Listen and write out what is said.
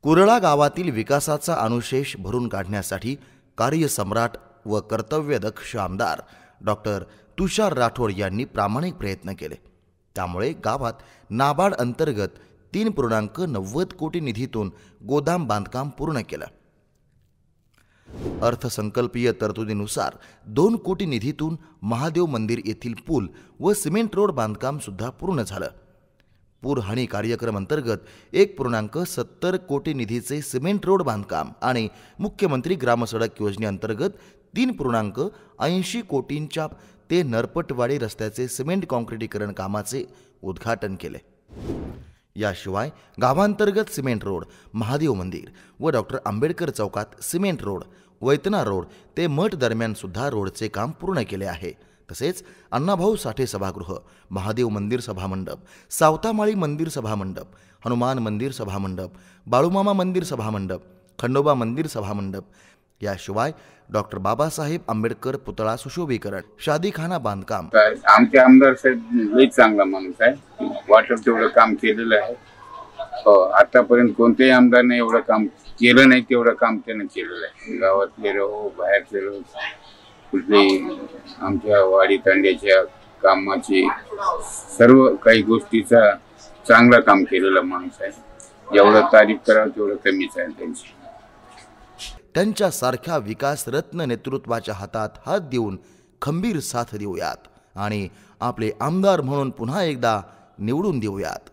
कुरळा गावातील विकासाचा अनुशेष भरून काढण्यासाठी कार्यसम्राट व कर्तव्यदक्ष आमदार डॉक्टर तुषार राठोड यांनी प्रामाणिक प्रयत्न केले। त्यामुळे गावात नाबार्ड अंतर्गत 3.90 कोटी निधीतून गोदाम बांधकाम पूर्ण केलं। अर्थसंकल्पीय तरतुदीनुसार 2 कोटी निधीतून महादेव मंदिर येथील पूल व सिमेंट रोड बांधकाम सुद्धा पूर्ण झालं। पूरहानी कार्यक्रम अंतर्गत 1.70 कोटी निधीचे सिमेंट रोड बांधकाम आणि मुख्यमंत्री ग्रामसडक योजनेअंतर्गत 3.80 कोटींच्या ते नरपटवाडी रस्त्याचे सिमेंट काँक्रिटीकरण कामाचे उद्घाटन केले। याशिवाय गावांतर्गत सिमेंट रोड, महादेव मंदिर व डॉक्टर आंबेडकर चौकात सिमेंट रोड, वैतना रोड ते मठ दरम्यान सुद्धा रोडचे काम पूर्ण केले आहे। तसेच अण्णाभाऊ साठे सभागृह, महादेव मंदिर सभामंडप, सावतामाळी मंदिर सभामंडप, हनुमान मंदिर सभामंडप, बाळूमामा मंदिर सभामंडप, खंडोबा मंदिर सभामंडप, याशिवाय डॉक्टर बाबासाहेब आंबेडकर पुतळा सुशोभीकरण, शादीखाना बांधकाम। आमचे आमदार साहेब लई चांगला माणूस आहे, वाटप तेवढं काम केलेलं आहे। हो, आतापर्यंत कोणत्याही आमदारने एवढं काम केलं नाही तेवढं काम त्याने केलेलं आहे। गावातले राहो, बाहेरचे राहो, कुठलेही आमच्या वाडी तांड्याच्या कामाची सर्व काही गोष्टीचा चांगला काम केलेला माणूस आहे। जेवढं तारीफ करावं तेवढं कमीच आहे त्यांची। त्यांच्यासारख्या विकास रत्न नेतृत्वाच्या हातात हात देऊन खंबीर साथ देऊयात आणि आपले आमदार म्हणून पुन्हा एकदा निवडून देऊयात।